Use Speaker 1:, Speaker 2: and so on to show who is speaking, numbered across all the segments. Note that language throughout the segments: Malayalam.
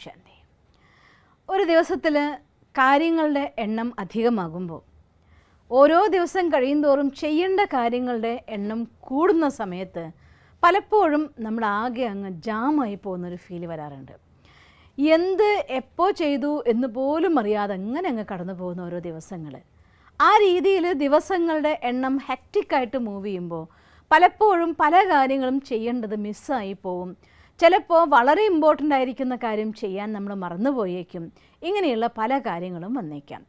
Speaker 1: ശാന്തി. ഒരു ദിവസത്തിൽ കാര്യങ്ങളുടെ എണ്ണം അധികമാകുമ്പോൾ, ഓരോ ദിവസം കഴിയുന്തോറും ചെയ്യേണ്ട കാര്യങ്ങളുടെ എണ്ണം കൂടുന്ന സമയത്ത് പലപ്പോഴും നമ്മളാകെ അങ്ങ് ജാമായി പോകുന്നൊരു ഫീല് വരാറുണ്ട്. എന്ത് എപ്പോൾ ചെയ്തു എന്ന് പോലും അറിയാതെ അങ്ങനെ അങ്ങ് കടന്നു പോകുന്ന ഓരോ ദിവസങ്ങൾ. ആ രീതിയിൽ ദിവസങ്ങളുടെ എണ്ണം ഹെക്റ്റിക്കായിട്ട് മൂവ് ചെയ്യുമ്പോൾ പലപ്പോഴും പല കാര്യങ്ങളും ചെയ്യേണ്ടത് മിസ്സായി പോവും. ചിലപ്പോൾ വളരെ ഇമ്പോർട്ടൻ്റ് ആയിരിക്കുന്ന കാര്യം ചെയ്യാൻ നമ്മൾ മറന്നുപോയേക്കും. ഇങ്ങനെയുള്ള പല കാര്യങ്ങളും വന്നേക്കാം.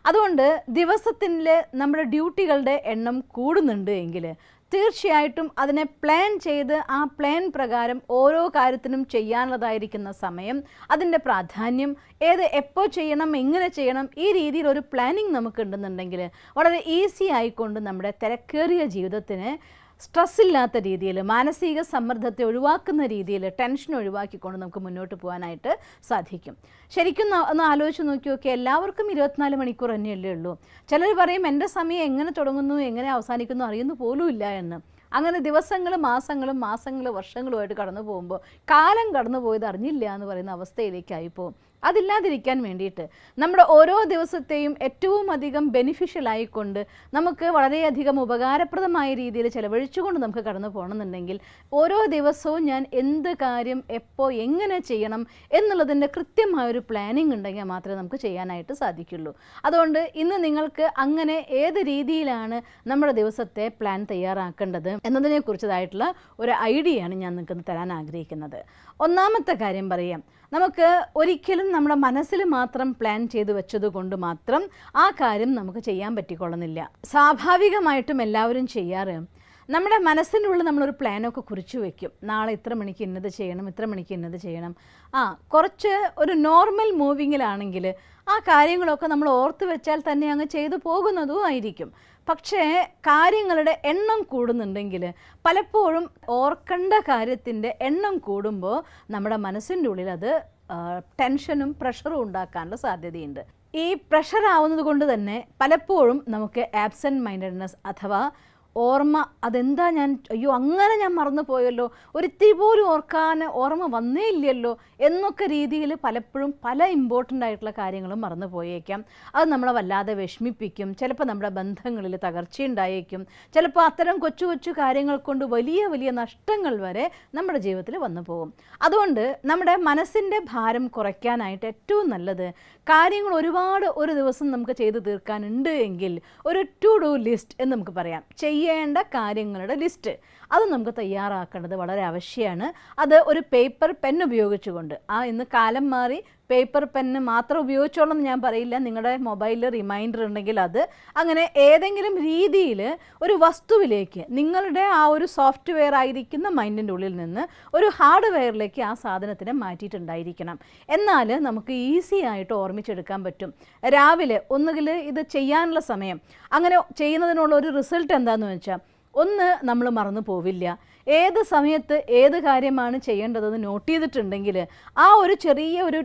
Speaker 1: അതുകൊണ്ട് ദിവസത്തിൽ നമ്മുടെ ഡ്യൂട്ടികളുടെ എണ്ണം കൂടുന്നുണ്ട് എങ്കിൽ തീർച്ചയായിട്ടും അതിനെ പ്ലാൻ ചെയ്ത് ആ പ്ലാൻ പ്രകാരം ഓരോ കാര്യത്തിനും ചെയ്യാനുള്ളതായിരിക്കുന്ന സമയം, അതിൻ്റെ പ്രാധാന്യം, എപ്പോൾ ചെയ്യണം, എങ്ങനെ ചെയ്യണം, ഈ രീതിയിൽ ഒരു പ്ലാനിങ് നമുക്കുണ്ടെന്നുണ്ടെങ്കിൽ വളരെ ഈസി ആയിക്കൊണ്ട് നമ്മുടെ തിരക്കേറിയ ജീവിതത്തിന് സ്ട്രെസ്സില്ലാത്ത രീതിയിൽ, മാനസിക സമ്മർദ്ദത്തെ ഒഴിവാക്കുന്ന രീതിയിൽ, ടെൻഷൻ ഒഴിവാക്കിക്കൊണ്ട് നമുക്ക് മുന്നോട്ട് പോകാനായിട്ട് സാധിക്കും. ശരിക്കും ഒന്ന് ആലോചിച്ച് നോക്കി എല്ലാവർക്കും 24 മണിക്കൂർ തന്നെയല്ലേ ഉള്ളൂ. ചിലർ പറയും എൻ്റെ സമയം എങ്ങനെ തുടങ്ങുന്നു എങ്ങനെ അവസാനിക്കുന്നു അറിയുന്നു പോലും ഇല്ല എന്ന്. അങ്ങനെ ദിവസങ്ങളും മാസങ്ങളും വർഷങ്ങളുമായിട്ട് കടന്നു പോകുമ്പോൾ കാലം കടന്നു പോയത് അറിഞ്ഞില്ല എന്ന് പറയുന്ന അവസ്ഥയിലേക്കായിപ്പോവും. അതില്ലാതിരിക്കാൻ വേണ്ടിയിട്ട് നമ്മുടെ ഓരോ ദിവസത്തെയും ഏറ്റവും അധികം ബെനിഫിഷ്യൽ ആയിക്കൊണ്ട് നമുക്ക് വളരെയധികം ഉപകാരപ്രദമായ രീതിയിൽ ചിലവഴിച്ചുകൊണ്ട് നമുക്ക് കടന്നു പോകണമെന്നുണ്ടെങ്കിൽ ഓരോ ദിവസവും ഞാൻ എന്ത് കാര്യം എപ്പോൾ എങ്ങനെ ചെയ്യണം എന്നുള്ളതിൻ്റെ കൃത്യമായൊരു പ്ലാനിങ് ഉണ്ടെങ്കിൽ മാത്രമേ നമുക്ക് ചെയ്യാനായിട്ട് സാധിക്കുള്ളൂ. അതുകൊണ്ട് ഇന്ന് നിങ്ങൾക്ക് അങ്ങനെ ഏത് രീതിയിലാണ് നമ്മുടെ ദിവസത്തെ പ്ലാൻ തയ്യാറാക്കേണ്ടത് എന്നതിനെക്കുറിച്ചതായിട്ടുള്ള ഒരു ഐഡിയയാണ് ഞാൻ നിങ്ങൾക്ക് തരാൻ ആഗ്രഹിക്കുന്നത്. ഒന്നാമത്തെ കാര്യം പറയാം, നമുക്ക് ഒരിക്കലും നമ്മുടെ മനസ്സിൽ മാത്രം പ്ലാൻ ചെയ്ത് വെച്ചത് കൊണ്ട് മാത്രം ആ കാര്യം നമുക്ക് ചെയ്യാൻ പറ്റിക്കൊള്ളുന്നില്ല. സ്വാഭാവികമായിട്ടും എല്ലാവരും ചെയ്യാറ് നമ്മുടെ മനസ്സിൻ്റെ ഉള്ളിൽ നമ്മളൊരു പ്ലാനൊക്കെ കുറിച്ച് വയ്ക്കും. നാളെ ഇത്ര മണിക്ക് ഇന്നത് ചെയ്യണം, ഇത്ര മണിക്ക് ഇന്നത് ചെയ്യണം. കുറച്ച് ഒരു നോർമൽ മൂവിങ്ങിലാണെങ്കിൽ ആ കാര്യങ്ങളൊക്കെ നമ്മൾ ഓർത്ത് വെച്ചാൽ തന്നെ അങ്ങ് ചെയ്തു പോകുന്നതും ആയിരിക്കും. പക്ഷേ കാര്യങ്ങളുടെ എണ്ണം കൂടുന്നുണ്ടെങ്കിൽ പലപ്പോഴും ഓർക്കേണ്ട കാര്യത്തിൻ്റെ എണ്ണം കൂടുമ്പോൾ നമ്മുടെ മനസ്സിൻ്റെ ഉള്ളിൽ അത് ടെൻഷനും പ്രഷറും ഉണ്ടാക്കാനുള്ള സാധ്യതയുണ്ട്. ഈ പ്രഷർ ആവുന്നത് കൊണ്ട് തന്നെ പലപ്പോഴും നമുക്ക് ആബ്സെൻറ്റ് മൈൻഡഡ്നെസ് അഥവാ ഓർമ്മ, അതെന്താ അങ്ങനെ ഞാൻ മറന്നു പോയല്ലോ, ഒരിത്തിരി പോലും ഓർമ്മ വന്നേ ഇല്ലല്ലോ എന്നൊക്കെ രീതിയിൽ പലപ്പോഴും പല ഇമ്പോർട്ടൻ്റ് ആയിട്ടുള്ള കാര്യങ്ങളും മറന്നു പോയേക്കാം. അത് നമ്മളെ വല്ലാതെ വിഷമിപ്പിക്കും. ചിലപ്പോൾ നമ്മുടെ ബന്ധങ്ങളിൽ തകർച്ചയുണ്ടായേക്കും. ചിലപ്പോൾ അത്തരം കൊച്ചു കൊച്ചു കാര്യങ്ങൾ കൊണ്ട് വലിയ വലിയ നഷ്ടങ്ങൾ വരെ നമ്മുടെ ജീവിതത്തിൽ വന്നു പോകും. അതുകൊണ്ട് നമ്മുടെ മനസ്സിൻ്റെ ഭാരം കുറയ്ക്കാനായിട്ട് ഏറ്റവും നല്ലത് കാര്യങ്ങൾ ഒരുപാട് ഒരു ദിവസം നമുക്ക് ചെയ്തു തീർക്കാനുണ്ട് എങ്കിൽ ഒരു ടു ഡു ലിസ്റ്റ് എന്ന് നമുക്ക് പറയാം. ചെയ്യേണ്ട കാര്യങ്ങളുടെ ലിസ്റ്റ് അത് നമുക്ക് തയ്യാറാക്കേണ്ടത് വളരെ ആവശ്യമാണ്. അത് ഒരു പേപ്പർ പെൻ ഉപയോഗിച്ചുകൊണ്ട്, ഇന്ന് കാലം മാറി പേപ്പർ പെന്ന് മാത്രം ഉപയോഗിച്ചോളണം എന്ന് ഞാൻ പറയില്ല. നിങ്ങളുടെ മൊബൈലിൽ റിമൈൻഡർ ഉണ്ടെങ്കിൽ അത്, അങ്ങനെ ഏതെങ്കിലും രീതിയിൽ ഒരു വസ്തുവിലേക്ക് നിങ്ങളുടെ ആ ഒരു സോഫ്റ്റ്വെയർ ആയിരിക്കുന്ന മൈൻഡിൻ്റെ ഉള്ളിൽ നിന്ന് ഒരു ഹാർഡ്വെയറിലേക്ക് ആ സാധനത്തിനെ മാറ്റിയിട്ടുണ്ടായിരിക്കണം. എന്നാൽ നമുക്ക് ഈസി ആയിട്ട് ഓർമ്മിച്ചെടുക്കാൻ പറ്റും. രാവിലെ ഒന്നുകിൽ ഇത് ചെയ്യാനുള്ള സമയം, അങ്ങനെ ചെയ്യുന്നതിനുള്ള ഒരു റിസൾട്ട് എന്താണെന്ന് വെച്ചാൽ, ഒന്ന് നമ്മൾ മറന്നു പോവില്ല. ഏത് സമയത്ത് ഏത് കാര്യമാണ് ചെയ്യേണ്ടതെന്ന് നോട്ട് ചെയ്തിട്ടുണ്ടെങ്കിൽ ആ ഒരു ചെറിയ ഒരു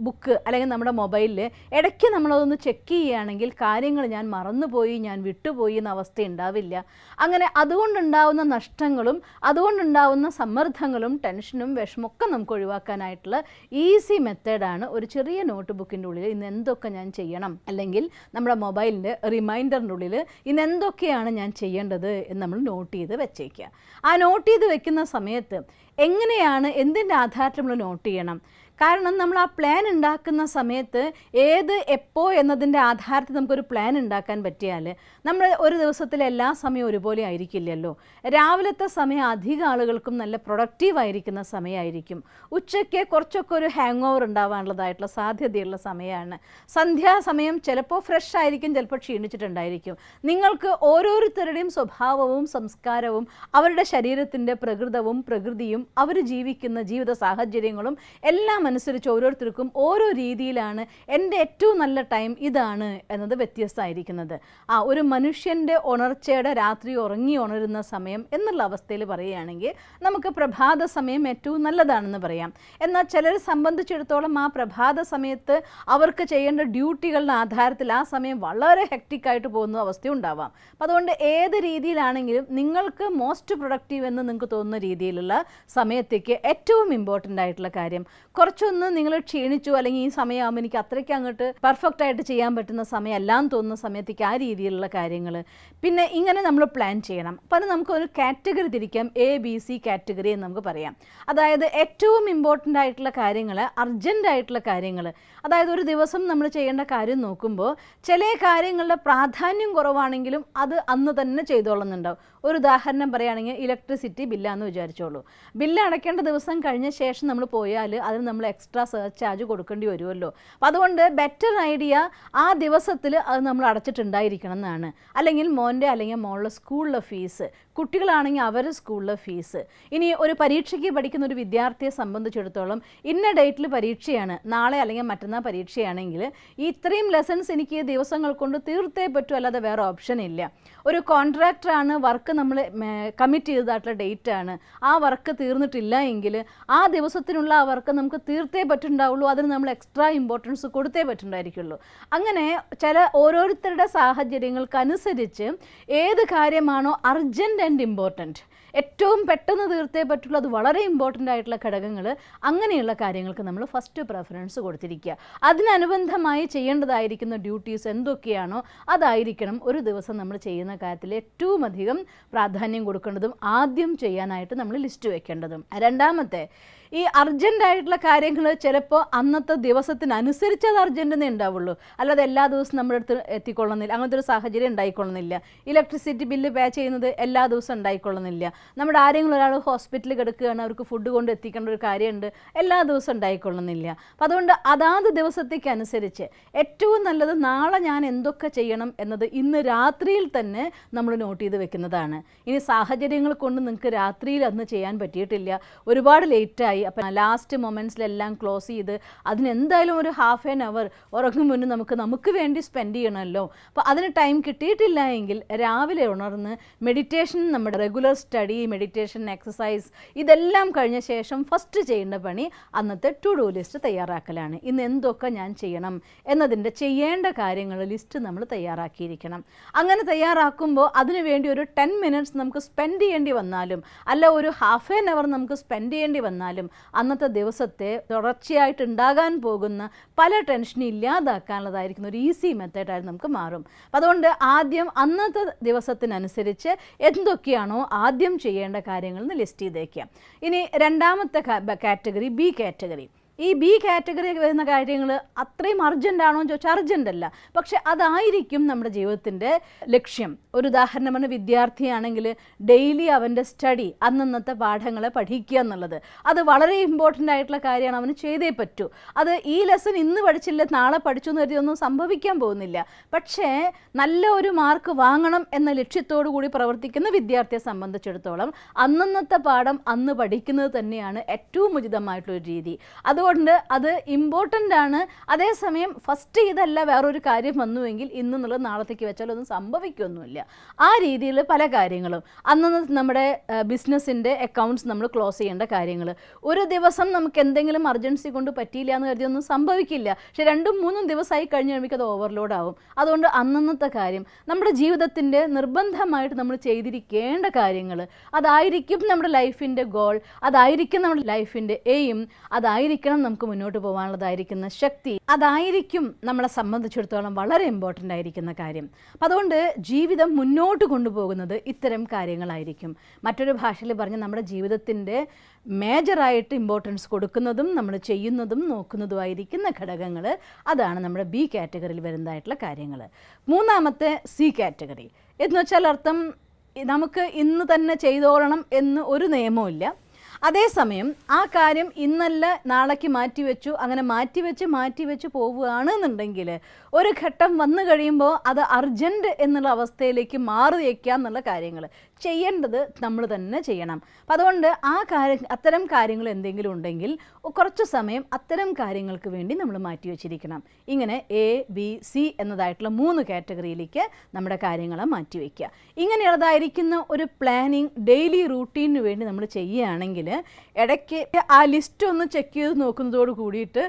Speaker 1: ബുക്ക് അല്ലെങ്കിൽ നമ്മുടെ മൊബൈലിൽ ഇടയ്ക്ക് നമ്മളതൊന്ന് ചെക്ക് ചെയ്യുകയാണെങ്കിൽ കാര്യങ്ങൾ ഞാൻ മറന്നുപോയി, ഞാൻ വിട്ടുപോയി എന്ന അവസ്ഥ ഉണ്ടാവില്ല. അങ്ങനെ അതുകൊണ്ടുണ്ടാവുന്ന നഷ്ടങ്ങളും അതുകൊണ്ടുണ്ടാവുന്ന സമ്മർദ്ദങ്ങളും ടെൻഷനും വിഷമമൊക്കെ നമുക്ക് ഒഴിവാക്കാനായിട്ടുള്ള ഈസി മെത്തേഡാണ് ഒരു ചെറിയ നോട്ട് ബുക്കിൻ്റെ ഉള്ളിൽ ഇന്ന് എന്തൊക്കെ ഞാൻ ചെയ്യണം, അല്ലെങ്കിൽ നമ്മുടെ മൊബൈലിൻ്റെ റിമൈൻഡറിൻ്റെ ഉള്ളിൽ ഇന്ന് എന്തൊക്കെയാണ് ഞാൻ ചെയ്യേണ്ടത് എന്ന് നമ്മൾ നോട്ട് ചെയ്ത് വെച്ചേക്കുക. ആ നോട്ട് ചെയ്ത് വെക്കുന്ന സമയത്ത് എങ്ങനെയാണ്, എന്തിൻ്റെ ആധാരത്തിൽ നമ്മൾ നോട്ട് ചെയ്യണം? കാരണം നമ്മൾ ആ പ്ലാൻ ഉണ്ടാക്കുന്ന സമയത്ത് എപ്പോൾ എന്നതിൻ്റെ ആധാരത്തിൽ നമുക്കൊരു പ്ലാൻ ഉണ്ടാക്കാൻ പറ്റിയാൽ നമ്മൾ ഒരു ദിവസത്തിലെ എല്ലാ സമയവും ഒരുപോലെ ആയിരിക്കില്ലല്ലോ. രാവിലത്തെ സമയം അധികം ആളുകൾക്കും നല്ല പ്രൊഡക്റ്റീവായിരിക്കുന്ന സമയമായിരിക്കും. ഉച്ചയ്ക്ക് കുറച്ചൊക്കെ ഒരു ഹാങ് ഓവർ ഉണ്ടാവാനുള്ളതായിട്ടുള്ള സാധ്യതയുള്ള സമയമാണ്. സന്ധ്യാസമയം ചിലപ്പോൾ ഫ്രഷ് ആയിരിക്കും, ചിലപ്പോൾ ക്ഷീണിച്ചിട്ടുണ്ടായിരിക്കും. നിങ്ങൾക്ക് ഓരോരുത്തരുടെയും സ്വഭാവവും സംസ്കാരവും അവരുടെ ശരീരത്തിൻ്റെ പ്രകൃതിയും അവർ ജീവിക്കുന്ന ജീവിത സാഹചര്യങ്ങളും എല്ലാം അനുസരിച്ച് ഓരോരുത്തർക്കും ഓരോ രീതിയിലാണ് എൻ്റെ ഏറ്റവും നല്ല ടൈം ഇതാണ് എന്നത് വ്യത്യസ്തമായിരിക്കുന്നത്. ഒരു മനുഷ്യൻ്റെ ഉണർച്ചയുടെ രാത്രി ഉറങ്ങി ഉണരുന്ന സമയം എന്നുള്ള അവസ്ഥയിൽ പറയുകയാണെങ്കിൽ നമുക്ക് പ്രഭാത സമയം ഏറ്റവും നല്ലതാണെന്ന് പറയാം. എന്നാൽ ചിലരെ സംബന്ധിച്ചിടത്തോളം ആ പ്രഭാത സമയത്ത് അവർക്ക് ചെയ്യേണ്ട ഡ്യൂട്ടികളുടെ ആധാരത്തിൽ ആ സമയം വളരെ ഹെക്റ്റിക്കായിട്ട് പോകുന്ന അവസ്ഥ ഉണ്ടാവാം. അപ്പം അതുകൊണ്ട് ഏത് രീതിയിലാണെങ്കിലും നിങ്ങൾക്ക് മോസ്റ്റ് പ്രൊഡക്റ്റീവ് എന്ന് നിങ്ങൾക്ക് തോന്നുന്ന രീതിയിലുള്ള സമയത്തേക്ക് ഏറ്റവും ഇമ്പോർട്ടൻ്റ് ആയിട്ടുള്ള കാര്യം കുറച്ച് കുറച്ചൊന്ന് നിങ്ങൾ ക്ഷീണിച്ചു, അല്ലെങ്കിൽ ഈ സമയമാകുമ്പോൾ എനിക്ക് അത്രയ്ക്ക് അങ്ങോട്ട് പെർഫെക്റ്റ് ആയിട്ട് ചെയ്യാൻ പറ്റുന്ന സമയമല്ലാന്ന് തോന്നുന്ന സമയത്തേക്ക് ആ രീതിയിലുള്ള കാര്യങ്ങൾ, പിന്നെ ഇങ്ങനെ നമ്മൾ പ്ലാൻ ചെയ്യണം. അപ്പോൾ അത് നമുക്കൊരു കാറ്റഗറി തിരിക്കാം, ABC കാറ്റഗറി എന്ന് നമുക്ക് പറയാം. അതായത് ഏറ്റവും ഇമ്പോർട്ടൻ്റ് ആയിട്ടുള്ള കാര്യങ്ങൾ, അർജൻ്റ് ആയിട്ടുള്ള കാര്യങ്ങൾ, അതായത് ഒരു ദിവസം നമ്മൾ ചെയ്യേണ്ട കാര്യം നോക്കുമ്പോൾ ചില കാര്യങ്ങളുടെ പ്രാധാന്യം കുറവാണെങ്കിലും അത് അന്ന് തന്നെ ചെയ്തോളുന്നുണ്ടാവും. ഒരു ഉദാഹരണം പറയുകയാണെങ്കിൽ ഇലക്ട്രിസിറ്റി ബില്ലാന്ന് വിചാരിച്ചോളൂ. ബില്ല് അടയ്ക്കേണ്ട ദിവസം കഴിഞ്ഞ ശേഷം നമ്മൾ പോയാൽ അതിന് നമ്മൾ എക്സ്ട്രാ ചാർജ് കൊടുക്കേണ്ടി വരുമല്ലോ. അപ്പോൾ അതുകൊണ്ട് ബെറ്റർ ഐഡിയ ആ ദിവസത്തിൽ അത് നമ്മൾ അടച്ചിട്ടുണ്ടായിരിക്കണം എന്നാണ്. അല്ലെങ്കിൽ മോൻ്റെ അല്ലെങ്കിൽ മോളുടെ സ്കൂളിലെ ഫീസ്, കുട്ടികളാണെങ്കിൽ അവരുടെ സ്കൂളിലെ ഫീസ്. ഇനി ഒരു പരീക്ഷയ്ക്ക് പഠിക്കുന്ന ഒരു വിദ്യാർത്ഥിയെ സംബന്ധിച്ചിടത്തോളം ഇന്ന ഡേറ്റിൽ പരീക്ഷയാണ്, നാളെ അല്ലെങ്കിൽ മറ്റന്നാൾ പരീക്ഷയാണെങ്കിൽ ഇത്രയും ലെസൺസ് എനിക്ക് ദിവസങ്ങൾ കൊണ്ട് തീർത്തേ പറ്റൂ, അല്ലാതെ വേറെ ഓപ്ഷൻ ഇല്ല. ഒരു കോൺട്രാക്ടറാണ്, വർക്ക് നമ്മൾ കമ്മിറ്റ് ചെയ്തതായിട്ടുള്ള ഡേറ്റ് ആണ്, ആ വർക്ക് തീർന്നിട്ടില്ല എങ്കിൽ ആ ദിവസത്തിനുള്ള ആ വർക്ക് നമുക്ക് തീർത്തേ പറ്റുണ്ടാവുള്ളൂ, അതിന് നമ്മൾ എക്സ്ട്രാ ഇമ്പോർട്ടൻസ് കൊടുത്തേ പറ്റുണ്ടായിരിക്കുള്ളൂ. അങ്ങനെ ചില ഓരോരുത്തരുടെ സാഹചര്യങ്ങൾക്കനുസരിച്ച് ഏത് കാര്യമാണോ അർജൻറ്റ് ആൻഡ് ഇമ്പോർട്ടൻറ്റ്, ഏറ്റവും പെട്ടെന്ന് തീർത്തേ പറ്റുള്ളൂ, അത് വളരെ ഇമ്പോർട്ടൻ്റ് ആയിട്ടുള്ള ഘടകങ്ങൾ, അങ്ങനെയുള്ള കാര്യങ്ങൾക്ക് നമ്മൾ ഫസ്റ്റ് പ്രിഫറൻസ് കൊടുത്തിരിക്കുക. അതിനനുബന്ധമായി ചെയ്യേണ്ടതായിരിക്കുന്ന ഡ്യൂട്ടീസ് എന്തൊക്കെയാണോ അതായിരിക്കണം ഒരു ദിവസം നമ്മൾ ചെയ്യുന്ന കാര്യത്തിൽ ഏറ്റവും അധികം പ്രാധാന്യം കൊടുക്കേണ്ടതും ആദ്യം ചെയ്യാനായിട്ട് നമ്മൾ ലിസ്റ്റ് വെക്കേണ്ടതും. രണ്ടാമത്തെ, ഈ അർജൻ്റായിട്ടുള്ള കാര്യങ്ങൾ ചിലപ്പോൾ അന്നത്തെ ദിവസത്തിനനുസരിച്ച് അത് അർജൻറ്റെന്നേ ഉണ്ടാവുള്ളൂ, അല്ലാതെ എല്ലാ ദിവസവും നമ്മുടെ അടുത്ത് എത്തിക്കൊള്ളുന്നില്ല, അങ്ങനത്തെ ഒരു സാഹചര്യം ഉണ്ടായിക്കൊള്ളുന്നില്ല. ഇലക്ട്രിസിറ്റി ബില്ല് പേ ചെയ്യുന്നത് എല്ലാ ദിവസവും ഉണ്ടായിക്കൊള്ളുന്നില്ല. നമ്മുടെ ആരെങ്കിലും ഒരാൾ ഹോസ്പിറ്റലിൽ കിടക്കുകയാണ്, അവർക്ക് ഫുഡ് കൊണ്ട് എത്തിക്കേണ്ട ഒരു കാര്യമുണ്ട്, എല്ലാ ദിവസവും ഉണ്ടായിക്കൊള്ളുന്നില്ല. അപ്പം അതുകൊണ്ട് അതാത് ദിവസത്തേക്കനുസരിച്ച് ഏറ്റവും നല്ലത് നാളെ ഞാൻ എന്തൊക്കെ ചെയ്യണം എന്നത് ഇന്ന് രാത്രിയിൽ തന്നെ നമ്മൾ നോട്ട് ചെയ്ത് വെക്കുന്നതാണ്. ഇനി സാഹചര്യങ്ങൾ കൊണ്ട് നിങ്ങൾക്ക് രാത്രിയിൽ അന്ന് ചെയ്യാൻ പറ്റിയിട്ടില്ല, ഒരുപാട് ലേറ്റായി, അപ്പം ലാസ്റ്റ് മൊമെൻറ്റ്സിലെല്ലാം ക്ലോസ് ചെയ്ത് അതിനെന്തായാലും ഒരു ഹാഫ് ആൻ അവർ ഉറങ്ങും മുന്നേ നമുക്ക് വേണ്ടി സ്പെൻഡ് ചെയ്യണമല്ലോ. അപ്പോൾ അതിന് ടൈം കിട്ടിയിട്ടില്ല എങ്കിൽ രാവിലെ ഉണർന്ന് മെഡിറ്റേഷൻ, നമ്മുടെ റെഗുലർ സ്റ്റഡി, മെഡിറ്റേഷൻ, എക്സസൈസ് ഇതെല്ലാം കഴിഞ്ഞ ശേഷം ഫസ്റ്റ് ചെയ്യേണ്ട പണി അന്നത്തെ ടു ഡു ലിസ്റ്റ് തയ്യാറാക്കലാണ്. ഇന്ന് എന്തൊക്കെ ഞാൻ ചെയ്യണം എന്നതിൻ്റെ ചെയ്യേണ്ട കാര്യങ്ങൾ ലിസ്റ്റ് നമ്മൾ തയ്യാറാക്കിയിരിക്കണം. അങ്ങനെ തയ്യാറാക്കുമ്പോൾ അതിനു വേണ്ടി ഒരു 10 മിനിറ്റ്സ് നമുക്ക് സ്പെൻഡ് ചെയ്യേണ്ടി വന്നാലും, അല്ല ഒരു ഹാഫ് ആൻ അവർ നമുക്ക് സ്പെൻഡ് ചെയ്യേണ്ടി വന്നാലും അന്നത്തെ ദിവസത്തെ തുടർച്ചയായിട്ട് ഉണ്ടാകാൻ പോകുന്ന പല ടെൻഷനും ഇല്ലാതാക്കാനുള്ളതായിരിക്കുന്ന ഒരു ഈസി മെത്തേഡായിട്ട് നമുക്ക് മാറും. അപ്പം അതുകൊണ്ട് ആദ്യം അന്നത്തെ ദിവസത്തിനനുസരിച്ച് എന്തൊക്കെയാണോ ആദ്യം ചെയ്യേണ്ട കാര്യങ്ങൾ ലിസ്റ്റ് ചെയ്തേക്കാം. ഇനി രണ്ടാമത്തെ കാറ്റഗറി ബി കാറ്റഗറി. ഈ ബി കാറ്റഗറി വരുന്ന കാര്യങ്ങൾ അത്രയും അർജൻ്റാണോ എന്ന് ചോദിച്ചാൽ അർജൻ്റ് അല്ല, പക്ഷെ അതായിരിക്കും നമ്മുടെ ജീവിതത്തിൻ്റെ ലക്ഷ്യം. ഒരു ഉദാഹരണം പറഞ്ഞ വിദ്യാർത്ഥിയാണെങ്കിൽ ഡെയിലി അവൻ്റെ സ്റ്റഡി, അന്നന്നത്തെ പാഠങ്ങളെ പഠിക്കുക എന്നുള്ളത് അത് വളരെ ഇമ്പോർട്ടൻ്റ് ആയിട്ടുള്ള കാര്യമാണ്, അവന് ചെയ്തേ പറ്റൂ. അത് ഈ ലെസൺ ഇന്ന് പഠിച്ചില്ല നാളെ പഠിച്ചു എന്ന് കരുതി ഒന്നും സംഭവിക്കാൻ പോകുന്നില്ല. പക്ഷേ നല്ല ഒരു മാർക്ക് വാങ്ങണം എന്ന ലക്ഷ്യത്തോടു കൂടി പ്രവർത്തിക്കുന്ന വിദ്യാർത്ഥിയെ സംബന്ധിച്ചിടത്തോളം അന്നന്നത്തെ പാഠം അന്ന് പഠിക്കുന്നത് തന്നെയാണ് ഏറ്റവും ഉചിതമായിട്ടുള്ളൊരു രീതി. അതുകൊണ്ട് അത് ഇമ്പോർട്ടൻ്റ് ആണ്. അതേസമയം ഫസ്റ്റ് ഇതല്ല വേറൊരു കാര്യം വന്നുവെങ്കിൽ ഇന്നുള്ളത് നാളത്തേക്ക് വെച്ചാൽ ഒന്നും സംഭവിക്കൊന്നുമില്ല. ആ രീതിയിൽ പല കാര്യങ്ങളും അന്ന് നമ്മുടെ ബിസിനസ്സിൻ്റെ അക്കൗണ്ട്സ് നമ്മൾ ക്ലോസ് ചെയ്യേണ്ട കാര്യങ്ങൾ, ഒരു ദിവസം നമുക്ക് എന്തെങ്കിലും അർജൻസി കൊണ്ട് പറ്റിയില്ല എന്ന് കരുതി ഒന്നും സംഭവിക്കില്ല. പക്ഷെ 2-3 ദിവസമായി കഴിഞ്ഞ് കഴിയുമ്പോൾ അത് ഓവർലോഡ് ആവും. അതുകൊണ്ട് അന്നന്നത്തെ കാര്യം, നമ്മുടെ ജീവിതത്തിൻ്റെ നിർബന്ധമായിട്ട് നമ്മൾ ചെയ്തിരിക്കേണ്ട കാര്യങ്ങൾ, അതായിരിക്കും നമ്മുടെ ലൈഫിൻ്റെ ഗോൾ, അതായിരിക്കും നമ്മുടെ ലൈഫിൻ്റെ എയിം, അതായിരിക്കണം നമുക്ക് മുന്നോട്ട് പോകാനുള്ളതായിരിക്കുന്ന ശക്തി, അതായിരിക്കും നമ്മളെ സംബന്ധിച്ചിടത്തോളം വളരെ ഇമ്പോർട്ടൻ്റ് ആയിരിക്കുന്ന കാര്യം. അപ്പം അതുകൊണ്ട് ജീവിതം മുന്നോട്ട് കൊണ്ടുപോകുന്നത് ഇത്തരം കാര്യങ്ങളായിരിക്കും. മറ്റൊരു ഭാഷയിൽ പറഞ്ഞ് നമ്മുടെ ജീവിതത്തിൻ്റെ മേജറായിട്ട് ഇമ്പോർട്ടൻസ് കൊടുക്കുന്നതും നമ്മൾ ചെയ്യുന്നതും നോക്കുന്നതുമായിരിക്കുന്ന ഘടകങ്ങൾ, അതാണ് നമ്മുടെ ബി കാറ്റഗറിയിൽ വരുന്നതായിട്ടുള്ള കാര്യങ്ങൾ. മൂന്നാമത്തെ സി കാറ്റഗറി എന്ന് വെച്ചാൽ അർത്ഥം നമുക്ക് ഇന്ന് തന്നെ ചെയ്തോളണം എന്ന് ഒരു നിയമവും ഇല്ല. അതേസമയം ആ കാര്യം ഇന്നല്ല നാളേക്ക് മാറ്റിവെച്ചു, അങ്ങനെ മാറ്റിവെച്ച് പോവുകയാണെന്നുണ്ടെങ്കിൽ ഒരു ഘട്ടം വന്നു കഴിയുമ്പോൾ അത് അർജൻറ്റ് എന്നുള്ള അവസ്ഥയിലേക്ക് മാറിയേക്കാം എന്നുള്ള കാര്യങ്ങൾ ചെയ്യേണ്ടത് നമ്മൾ തന്നെ ചെയ്യണം. അപ്പം അതുകൊണ്ട് അത്തരം കാര്യങ്ങൾ എന്തെങ്കിലും ഉണ്ടെങ്കിൽ കുറച്ച് സമയം അത്തരം കാര്യങ്ങൾക്ക് വേണ്ടി നമ്മൾ മാറ്റിവെച്ചിരിക്കണം. ഇങ്ങനെ ABC എന്നതായിട്ടുള്ള 3 കാറ്റഗറിയിലേക്ക് നമ്മുടെ കാര്യങ്ങളെ മാറ്റിവെക്കുക. ഇങ്ങനെയുള്ളതായിരിക്കുന്ന ഒരു പ്ലാനിങ് ഡെയിലി റൂട്ടീനു വേണ്ടി നമ്മൾ ചെയ്യുകയാണെങ്കിൽ ഇടയ്ക്ക് ആ ലിസ്റ്റ് ഒന്ന് ചെക്ക് ചെയ്ത് നോക്കുന്നതോട് കൂടിയിട്ട്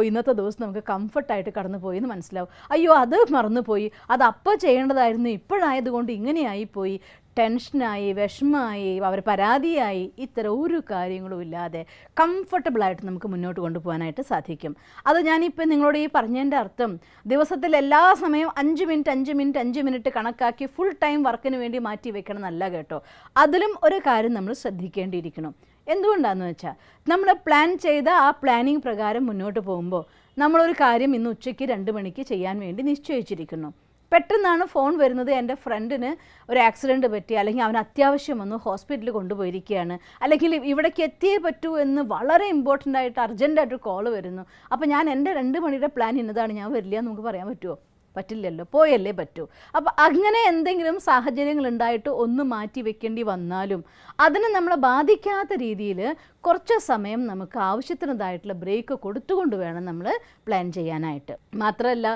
Speaker 1: ഇന്നത്തെ ദിവസം നമുക്ക് കംഫർട്ടായിട്ട് കടന്നു പോയി എന്ന് മനസ്സിലാവും. അയ്യോ അത് മറന്നുപോയി, അത് അപ്പോൾ ചെയ്യേണ്ടതായിരുന്നു, ഇപ്പോഴായതുകൊണ്ട് ഇങ്ങനെയായിപ്പോയി. ടെൻഷനായി, വിഷമമായി, അവർ പരാതിയായി, ഇത്തരം ഒരു കാര്യങ്ങളും ഇല്ലാതെ കംഫർട്ടബിളായിട്ട് നമുക്ക് മുന്നോട്ട് കൊണ്ടുപോകാനായിട്ട് സാധിക്കും. അത് ഞാനിപ്പോൾ നിങ്ങളോട് ഈ പറഞ്ഞതിൻ്റെ അർത്ഥം ദിവസത്തിൽ എല്ലാ സമയവും 5 മിനിറ്റ് കണക്കാക്കി ഫുൾ ടൈം വർക്കിന് വേണ്ടി മാറ്റി വെക്കണം എന്നല്ല കേട്ടോ. അതിലും ഒരു കാര്യം നമ്മൾ ശ്രദ്ധിക്കേണ്ടിയിരിക്കണം. എന്തുകൊണ്ടാണെന്ന് വെച്ചാൽ നമ്മൾ പ്ലാൻ ചെയ്ത ആ പ്ലാനിങ് പ്രകാരം മുന്നോട്ട് പോകുമ്പോൾ നമ്മളൊരു കാര്യം ഇന്ന് ഉച്ചയ്ക്ക് 2 മണിക്ക് ചെയ്യാൻ വേണ്ടി നിശ്ചയിച്ചിരിക്കുന്നു. പെട്ടെന്നാണ് ഫോൺ വരുന്നത്, എൻ്റെ ഫ്രണ്ടിന് ഒരു ആക്സിഡൻറ്റ് പറ്റി, അല്ലെങ്കിൽ അവന് അത്യാവശ്യം വന്നു, ഹോസ്പിറ്റലിൽ കൊണ്ടുപോയിരിക്കുകയാണ്, അല്ലെങ്കിൽ ഇവിടേക്ക് എത്തിയേ പറ്റൂ എന്ന് വളരെ ഇമ്പോർട്ടൻ്റ് ആയിട്ട് അർജൻറ്റായിട്ട് കോൾ വരുന്നു. അപ്പോൾ ഞാൻ എൻ്റെ 2 മണിയുടെ പ്ലാൻ ഇന്നതാണ്, ഞാൻ വരില്ല എന്ന് നമുക്ക് പറയാൻ പറ്റുമോ? പറ്റില്ലല്ലോ, പോയല്ലേ പറ്റൂ. അപ്പോൾ അങ്ങനെ എന്തെങ്കിലും സാഹചര്യങ്ങൾ ഉണ്ടായിട്ട് ഒന്ന് മാറ്റി വെക്കേണ്ടി വന്നാലും അതിന് നമ്മളെ ബാധിക്കാത്ത രീതിയിൽ കുറച്ച് സമയം നമുക്ക് ആവശ്യത്തിനതായിട്ടുള്ള ബ്രേക്ക് കൊടുത്തുകൊണ്ട് വേണം നമ്മൾ പ്ലാൻ ചെയ്യാനായിട്ട്. മാത്രമല്ല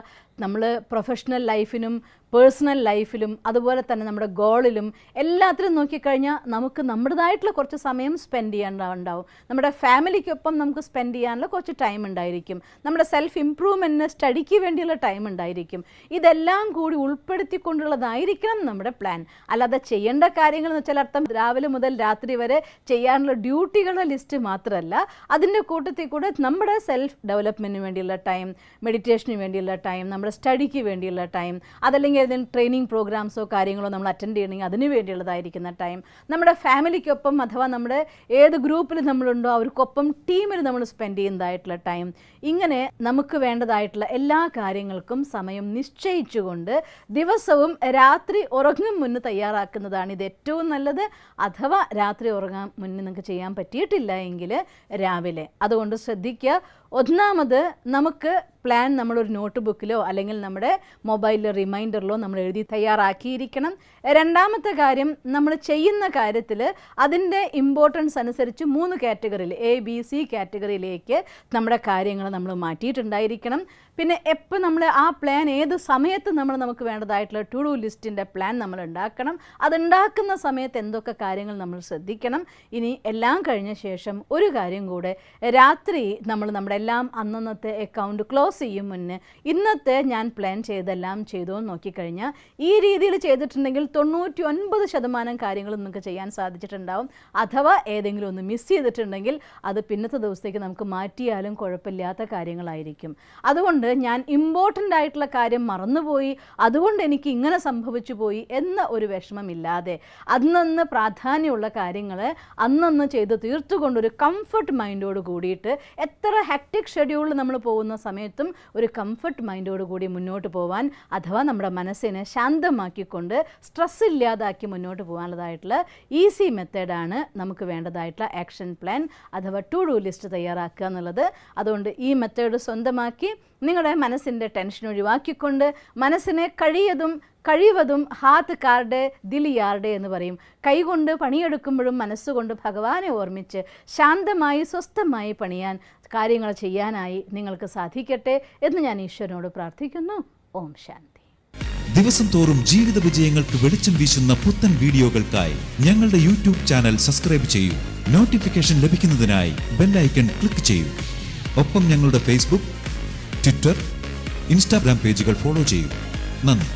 Speaker 1: നമ്മൾ പ്രൊഫഷണൽ ലൈഫിനും പേഴ്സണൽ ലൈഫിലും അതുപോലെ തന്നെ നമ്മുടെ ഗോളിലും എല്ലാത്തിലും നോക്കിക്കഴിഞ്ഞാൽ നമുക്ക് നമ്മുടേതായിട്ടുള്ള കുറച്ച് സമയം സ്പെൻഡ് ചെയ്യാനുണ്ടാവും. നമ്മുടെ ഫാമിലിക്കൊപ്പം നമുക്ക് സ്പെൻഡ് ചെയ്യാനുള്ള കുറച്ച് ടൈം ഉണ്ടായിരിക്കും. നമ്മുടെ സെൽഫ് ഇംപ്രൂവ്മെൻറ്റിന് സ്റ്റഡിക്ക് വേണ്ടിയുള്ള ടൈം ഉണ്ടായിരിക്കും. ഇതെല്ലാം കൂടി ഉൾപ്പെടുത്തിക്കൊണ്ടുള്ളതായിരിക്കണം നമ്മുടെ പ്ലാൻ. അല്ലാതെ ചെയ്യേണ്ട കാര്യങ്ങൾ എന്ന് വെച്ചാൽ അർത്ഥം രാവിലെ മുതൽ രാത്രി വരെ ചെയ്യാനുള്ള ഡ്യൂട്ടികളുടെ ലിസ്റ്റ് മാത്രമല്ല, അതിൻ്റെ കൂട്ടത്തിൽ കൂടെ നമ്മുടെ സെൽഫ് ഡെവലപ്മെൻറ്റിന് വേണ്ടിയുള്ള ടൈം, മെഡിറ്റേഷന് വേണ്ടിയുള്ള ടൈം, നമ്മുടെ സ്റ്റഡിക്ക് വേണ്ടിയുള്ള ടൈം, അതല്ലെങ്കിൽ ഏതെങ്കിലും ട്രെയിനിങ് പ്രോഗ്രാംസോ കാര്യങ്ങളോ നമ്മൾ അറ്റൻഡ് ചെയ്യണമെങ്കിൽ അതിന് വേണ്ടിയുള്ളതായിരിക്കുന്ന ടൈം, നമ്മുടെ ഫാമിലിക്കൊപ്പം അഥവാ നമ്മുടെ ഏത് ഗ്രൂപ്പിൽ നമ്മളുണ്ടോ അവർക്കൊപ്പം ടീമിൽ നമ്മൾ സ്പെൻഡ് ചെയ്യുന്നതായിട്ടുള്ള ടൈം, ഇങ്ങനെ നമുക്ക് വേണ്ടതായിട്ടുള്ള എല്ലാ കാര്യങ്ങൾക്കും സമയം നിശ്ചയിച്ചുകൊണ്ട് ദിവസവും രാത്രി ഉറങ്ങും മുന്നേ തയ്യാറാക്കുന്നതാണ് ഇത് ഏറ്റവും നല്ലത്. അഥവാ രാത്രി ഉറങ്ങാൻ മുന്നേ നിങ്ങൾക്ക് ചെയ്യാൻ പറ്റിയിട്ടില്ല എങ്കിൽ രാവിലെ. അതുകൊണ്ട് ശ്രദ്ധിക്കുക. ഒന്നാമത് നമുക്ക് പ്ലാൻ നമ്മളൊരു നോട്ട് ബുക്കിലോ അല്ലെങ്കിൽ നമ്മുടെ മൊബൈലിലോ റിമൈൻഡറിലോ നമ്മൾ എഴുതി തയ്യാറാക്കിയിരിക്കണം. രണ്ടാമത്തെ കാര്യം, നമ്മൾ ചെയ്യുന്ന കാര്യത്തിൽ അതിൻ്റെ ഇമ്പോർട്ടൻസ് അനുസരിച്ച് 3 കാറ്റഗറിയിൽ ABC കാറ്റഗറിയിലേക്ക് നമ്മുടെ കാര്യങ്ങൾ നമ്മൾ മാറ്റിയിട്ടുണ്ടായിരിക്കണം. പിന്നെ എപ്പോൾ നമ്മൾ ആ പ്ലാൻ ഏത് സമയത്ത് നമുക്ക് വേണ്ടതായിട്ടുള്ള ടു ഡു ലിസ്റ്റിൻ്റെ പ്ലാൻ നമ്മൾ ഉണ്ടാക്കണം. അതുണ്ടാക്കുന്ന സമയത്ത് എന്തൊക്കെ കാര്യങ്ങൾ നമ്മൾ ശ്രദ്ധിക്കണം. ഇനി എല്ലാം കഴിഞ്ഞ ശേഷം ഒരു കാര്യം കൂടെ, രാത്രി നമ്മുടെ എല്ലാം അന്നത്തെ അക്കൗണ്ട് ക്ലോസ് ചെയ്യും മുന്നേ ഇന്നത്തെ ഞാൻ പ്ലാൻ ചെയ്തെല്ലാം ചെയ്തോ എന്ന് നോക്കിക്കഴിഞ്ഞാൽ ഈ രീതിയിൽ ചെയ്തിട്ടുണ്ടെങ്കിൽ 99% കാര്യങ്ങൾ നിങ്ങൾക്ക് ചെയ്യാൻ സാധിച്ചിട്ടുണ്ടാവും. അഥവാ ഏതെങ്കിലും ഒന്ന് മിസ് ചെയ്തിട്ടുണ്ടെങ്കിൽ അത് പിന്നത്തെ ദിവസത്തേക്ക് നമുക്ക് മാറ്റിയാലും കുഴപ്പമില്ലാത്ത കാര്യങ്ങളായിരിക്കും. അതുകൊണ്ട് ഞാൻ ഇമ്പോർട്ടൻ്റ് ആയിട്ടുള്ള കാര്യം മറന്നുപോയി, അതുകൊണ്ട് എനിക്ക് ഇങ്ങനെ സംഭവിച്ചു പോയി എന്ന ഒരു വിഷമമില്ലാതെ അന്നന്ന് പ്രാധാന്യമുള്ള കാര്യങ്ങൾ അന്നന്ന് ചെയ്ത് തീർത്തുകൊണ്ടൊരു കംഫർട്ട് മൈൻഡോട് കൂടിയിട്ട് എത്ര ഹെക്ടിക് ഷെഡ്യൂളിൽ നമ്മൾ പോകുന്ന സമയത്തും ഒരു കംഫർട്ട് മൈൻഡോട് കൂടി മുന്നോട്ട് പോകാൻ, അഥവാ നമ്മുടെ മനസ്സിനെ ശാന്തമാക്കിക്കൊണ്ട് സ്ട്രെസ് ഇല്ലാതാക്കി മുന്നോട്ട് പോകാനുള്ളതായിട്ടുള്ള ഈസി മെത്തേഡാണ് നമുക്ക് വേണ്ടതായിട്ടുള്ള ആക്ഷൻ പ്ലാൻ അഥവാ ടു ഡു ലിസ്റ്റ് തയ്യാറാക്കുക എന്നുള്ളത്. അതുകൊണ്ട് ഈ മെത്തേഡ് സ്വന്തമാക്കി നിങ്ങളുടെ മനസ്സിൻ്റെ ടെൻഷൻ ഒഴിവാക്കിക്കൊണ്ട് മനസ്സിനെ കഴിവതും ഹാത്ത് കാർഡ് ദിൽ യാർഡ് എന്ന് പറയും, കൈകൊണ്ട് പണിയെടുക്കുമ്പോഴും മനസ്സുകൊണ്ട് ഭഗവാനെ ഓർമ്മിച്ച് ശാന്തമായി സ്വസ്ഥമായി പണിയാൻ കാര്യങ്ങൾ ചെയ്യാനായി നിങ്ങൾക്ക് സാധിക്കട്ടെ എന്ന് ഞാൻ ഈശ്വരനോട് പ്രാർത്ഥിക്കുന്നു. ഓം ശാന്തി.
Speaker 2: ദിവസം തോറും ജീവിത വിജയങ്ങൾക്ക് വെളിച്ചം വീശുന്ന പുത്തൻ വീഡിയോകൾക്കായി ഞങ്ങളുടെ യൂട്യൂബ് ചാനൽ സബ്സ്ക്രൈബ് ചെയ്യൂ. നോട്ടിഫിക്കേഷൻ ലഭിക്കുന്നതിനായി ബെൽ ഐക്കൺ ക്ലിക്ക് ചെയ്യൂ. ഒപ്പം ഞങ്ങളുടെ ഫേസ്ബുക്ക്, ട്വിറ്റർ, ഇൻസ്റ്റാഗ്രാം പേജുകൾ ഫോളോ ചെയ്യൂ. നന്ദി.